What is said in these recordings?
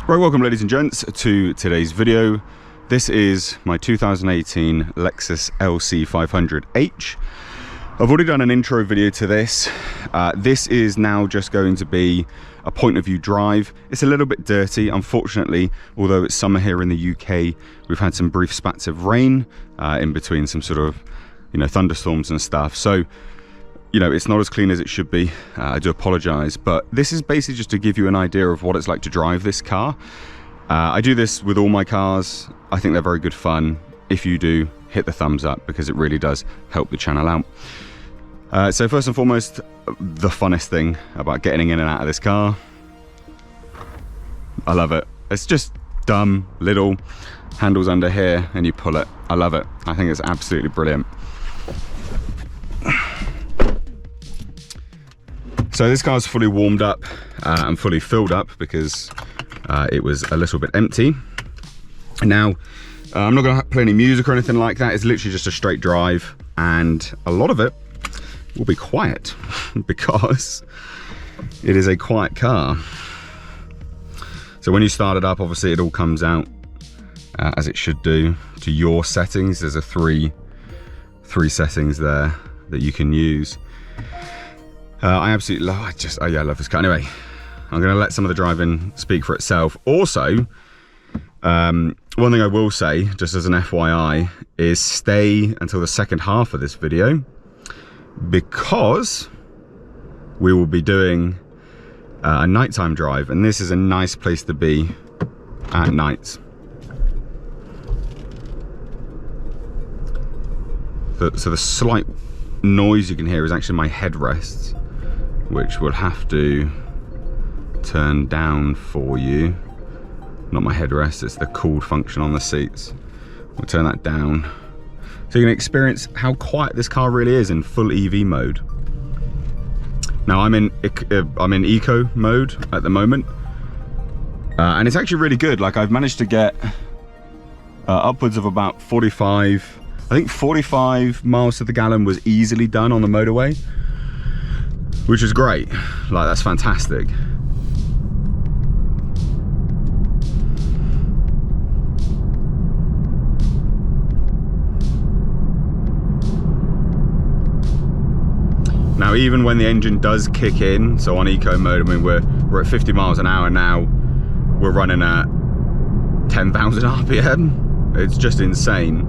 Right, welcome ladies and gents to today's video. This is my 2018 Lexus LC500H. I've already done an intro video to this. This is now just going to be a point of view drive. It's a little bit dirty, unfortunately, although it's summer here in the UK. We've had some brief spats of rain in between some sort of, thunderstorms and stuff. So, it's not as clean as it should be. I do apologize, but this is basically just to give you an idea of what it's like to drive this car. I do this with all my cars. I think they're very good fun. If you do, hit the thumbs up because it really does help the channel out. So first and foremost, the funnest thing about getting in and out of this car. I love it. It's just dumb, little handles under here and you pull it. I love it. I think it's absolutely brilliant. So this car's fully warmed up and fully filled up because it was a little bit empty. Now, I'm not going to play any music or anything like that. It's literally just a straight drive, and a lot of it will be quiet because it is a quiet car. So when you start it up, obviously it all comes out as it should do to your settings. There's three settings there that you can use. I absolutely love, I love this car. Anyway, I'm going to let some of the driving speak for itself. Also, one thing I will say, just as an FYI, is stay until the second half of this video because we will be doing a nighttime drive, and this is a nice place to be at night. So the slight noise you can hear is actually my headrests, which we'll have to turn down for you. Not my headrest, it's the cooled function on the seats. We'll turn that down so you can experience how quiet this car really is in full EV mode. Now I'm in eco mode at the moment, and it's actually really good. Like, I've managed to get upwards of about 45, I think 45 miles to the gallon was easily done on the motorway, which is great. Like, that's fantastic. Now, even when the engine does kick in, so on eco mode, I mean, we're at 50 miles an hour now. We're running at 10,000 RPM. It's just insane.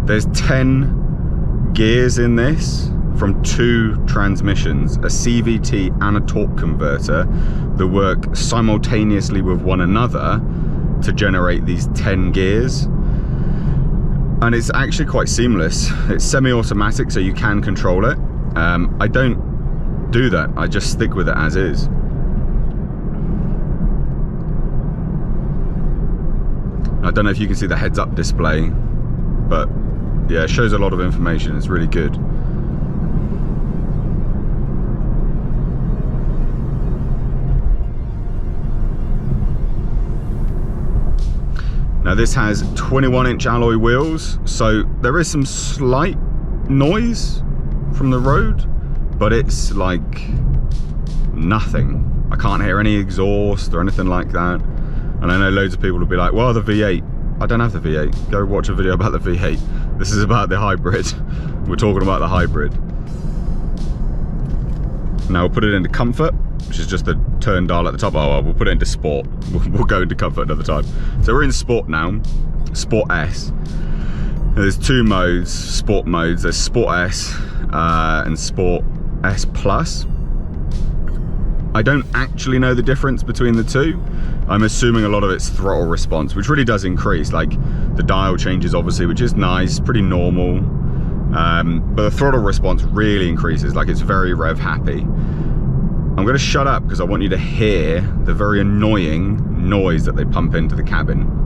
There's 10 gears in this from 2 transmissions, a CVT and a torque converter that work simultaneously with one another to generate these 10 gears. And it's actually quite seamless. It's semi-automatic, so you can control it. I don't do that, I just stick with it as is. I don't know if you can see the heads-up display, but yeah, it shows a lot of information. It's really good. Now this has 21-inch alloy wheels, so there is some slight noise from the road, but it's like nothing. I can't hear any exhaust or anything like that. And I know loads of people will be like, well, the V8. I don't have the V8. Go watch a video about the V8. This is about the hybrid. We're talking about the hybrid. Now we'll put it into comfort, which is just the turn dial at the top. Oh, well, we'll put it into sport. We'll go into comfort another time. So we're in sport now, Sport S. There's 2 modes, sport modes. There's Sport S and Sport S Plus. I don't actually know the difference between the two. I'm assuming a lot of it's throttle response, which really does increase. Like, the dial changes obviously, which is nice, pretty normal. But the throttle response really increases, like it's very rev happy. I'm gonna shut up because I want you to hear the very annoying noise that they pump into the cabin.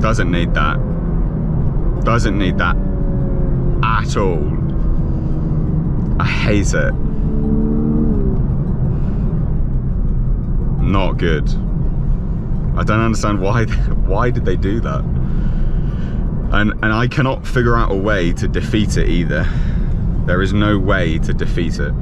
Doesn't need that. Doesn't need that at all. I hate it. Not good. I don't understand why did they do that? And I cannot figure out a way to defeat it either. There is no way to defeat it.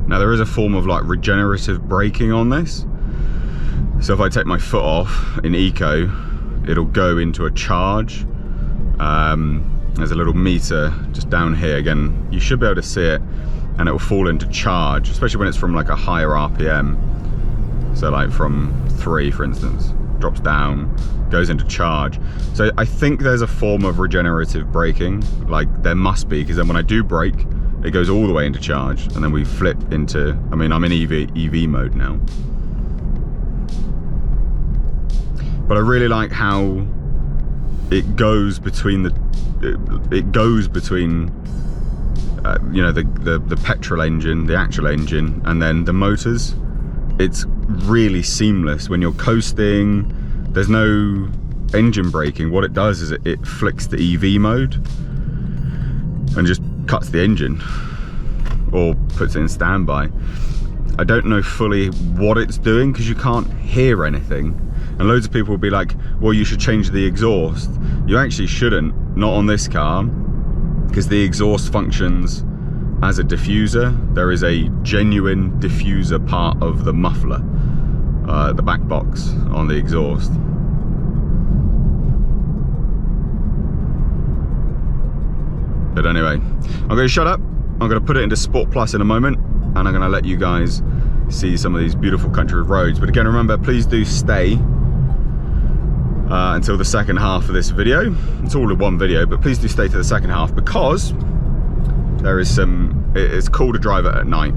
Now there is a form of like regenerative braking on this. So if I take my foot off in eco, it'll go into a charge. There's a little meter just down here. Again, you should be able to see it, and it will fall into charge, especially when it's from like a higher RPM. So like from 3, for instance, drops down, goes into charge. So I think there's a form of regenerative braking, like there must be, because then when I do brake, it goes all the way into charge, and then we flip into, I mean, I'm in EV mode now. But I really like how it goes between the, you know, the petrol engine, the actual engine, and then the motors. It's really seamless when you're coasting. There's no engine braking. What it does is it flicks the EV mode and just cuts the engine or puts it in standby. I don't know fully what it's doing because you can't hear anything, and loads of people will be like, well, you should change the exhaust. You actually shouldn't, not on this car, because the exhaust functions as a diffuser. There is a genuine diffuser part of the muffler, the back box on the exhaust. But anyway, I'm going to shut up. I'm going to put it into Sport Plus in a moment, and I'm going to let you guys see some of these beautiful country roads. But again, remember, please do stay until the second half of this video. It's all in one video, but please do stay to the second half, because there is some, it's cool to drive it at night.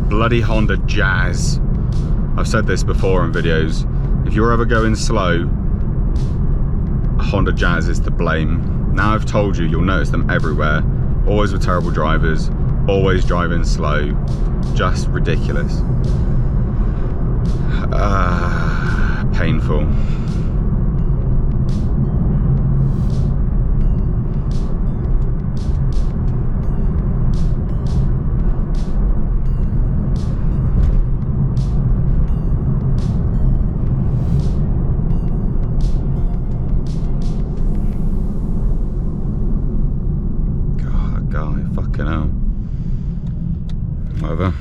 Bloody Honda Jazz. I've said this before in videos. If you're ever going slow, a Honda Jazz is to blame. Now I've told you, you'll notice them everywhere. Always with terrible drivers, always driving slow. Just ridiculous. Painful. Whatever.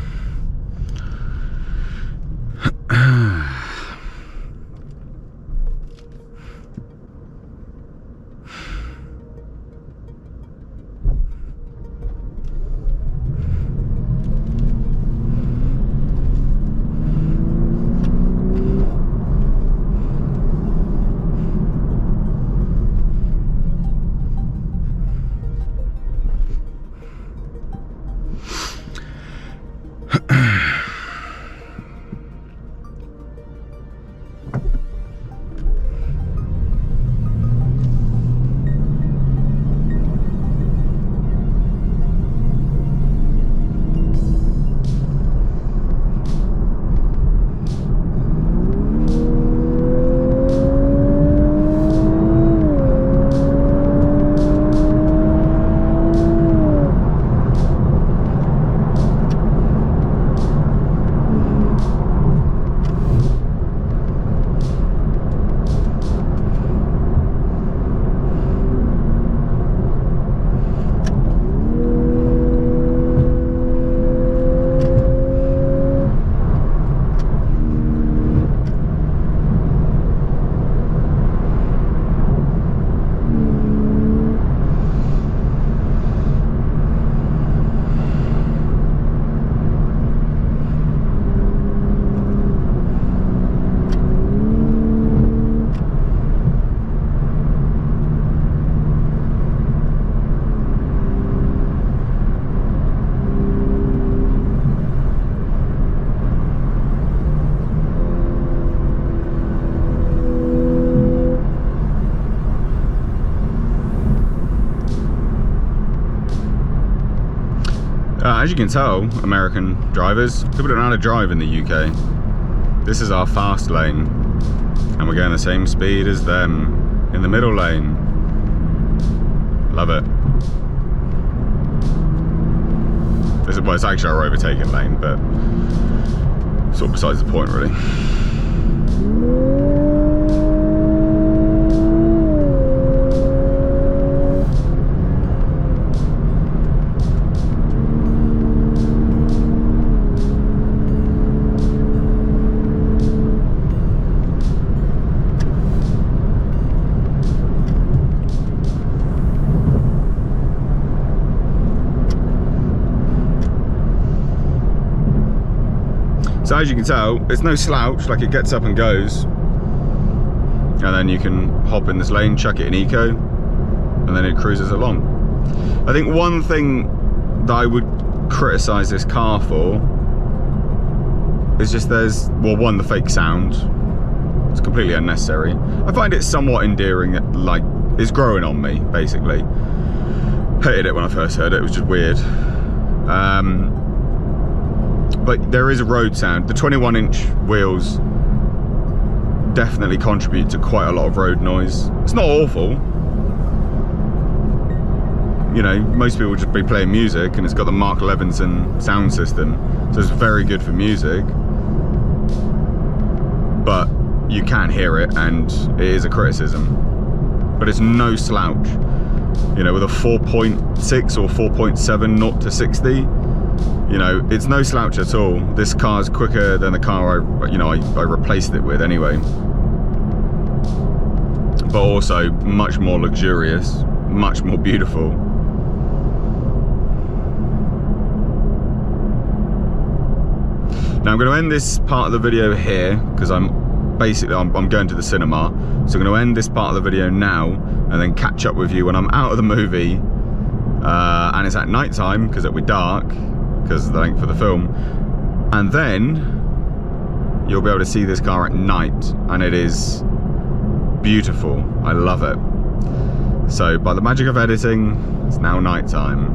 Now, as you can tell, American drivers, people don't know how to drive in the UK. This is our fast lane, and we're going the same speed as them in the middle lane. Love it. Well, it's actually our overtaking lane, but sort of besides the point, really. So as you can tell, it's no slouch, like it gets up and goes. And then you can hop in this lane, chuck it in eco, and then it cruises along. I think one thing that I would criticize this car for is just well, one, the fake sound. It's completely unnecessary. I find it somewhat endearing, like it's growing on me, basically. Hated it when I first heard it, it was just weird. But there is a road sound. The 21-inch wheels definitely contribute to quite a lot of road noise. It's not awful. You know, most people just be playing music, and it's got the Mark Levinson sound system, so it's very good for music. But you can hear it, and it is a criticism. But it's no slouch. You know, with a 4.6 or 4.7 0 to 60. You know, it's no slouch at all. This car's quicker than the car I replaced it with anyway. But also much more luxurious, much more beautiful. Now I'm going to end this part of the video here because I'm going to the cinema. So I'm going to end this part of the video now and then catch up with you when I'm out of the movie. And it's at night time because it'll be dark, because of the length of the film, and then you'll be able to see this car at night, and it is beautiful. I love it. So by the magic of editing, it's now night time.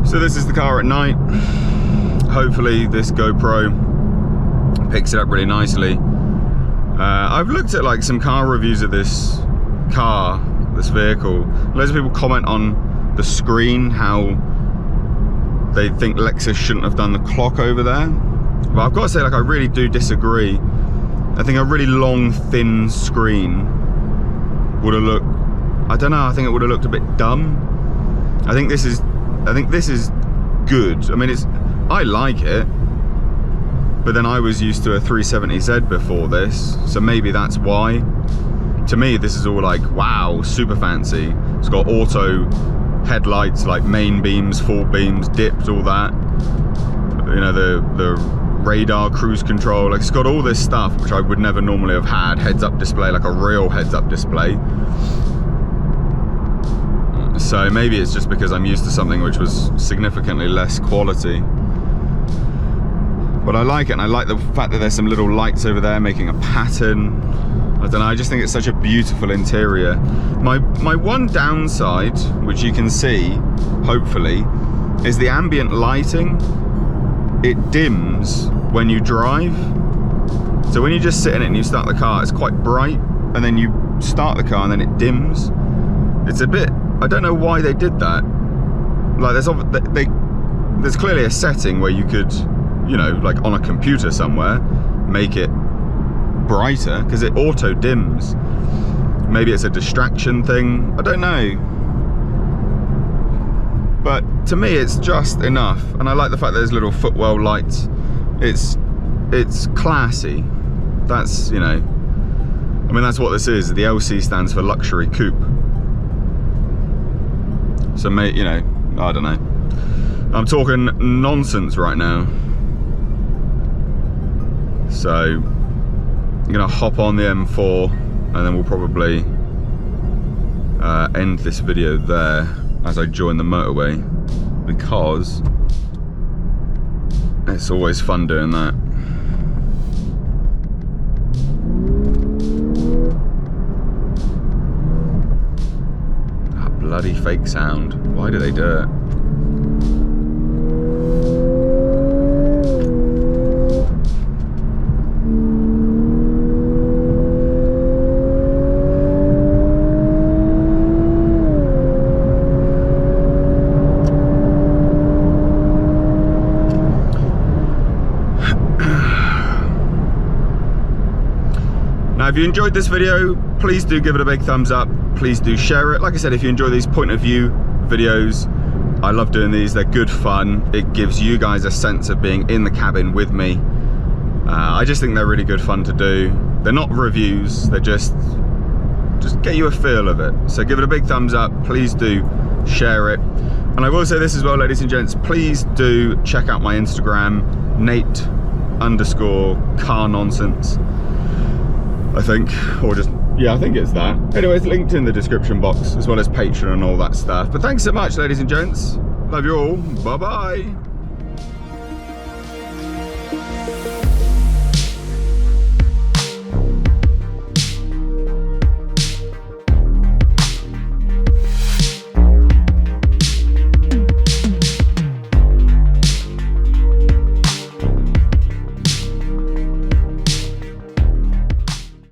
So this is the car at night. Hopefully this GoPro picks it up really nicely. I've looked at like some car reviews of this vehicle. Loads of people comment on the screen, how they think Lexus shouldn't have done the clock over there. But I've got to say, like, I really do disagree. I think a really long, thin screen would have looked, I don't know, I think it would have looked a bit dumb. I think this is good. I mean, I like it, but then I was used to a 370Z before this, so maybe that's why. To me, this is all like, wow, super fancy. It's got auto headlights, like main beams, full beams, dipped, all that. You know, the radar, cruise control, like it's got all this stuff which I would never normally have had. Heads-up display, like a real heads-up display. So maybe it's just because I'm used to something which was significantly less quality. But I like it, and I like the fact that there's some little lights over there making a pattern. I don't know, I just think it's such a beautiful interior. My one downside, which you can see, hopefully, is the ambient lighting. It dims when you drive. So when you just sit in it and you start the car, it's quite bright, and then you start the car and then it dims. It's a bit, I don't know why they did that. Like there's clearly a setting where you could, you know, like on a computer somewhere, make it brighter, because it auto dims. Maybe it's a distraction thing, I don't know. But to me, it's just enough, and I like the fact that there's little footwell lights. It's classy. That's, you know, I mean, that's what this is. The LC stands for luxury coupe. So, you know, I don't know. I'm talking nonsense right now. So, I'm gonna hop on the M4, and then we'll probably end this video there as I join the motorway, because it's always fun doing that. That bloody fake sound. Why do they do it? Now, if you enjoyed this video, please do give it a big thumbs up. Please do share it. Like I said, if you enjoy these point of view videos, I love doing these. They're good fun. It gives you guys a sense of being in the cabin with me. I just think they're really good fun to do. They're not reviews. They're just get you a feel of it. So give it a big thumbs up. Please do share it. And I will say this as well, ladies and gents, please do check out my Instagram, Nate_car_nonsense. I think, or just, yeah, I think it's that. Anyway, it's linked in the description box, as well as Patreon and all that stuff. But thanks so much, ladies and gents. Love you all. Bye-bye.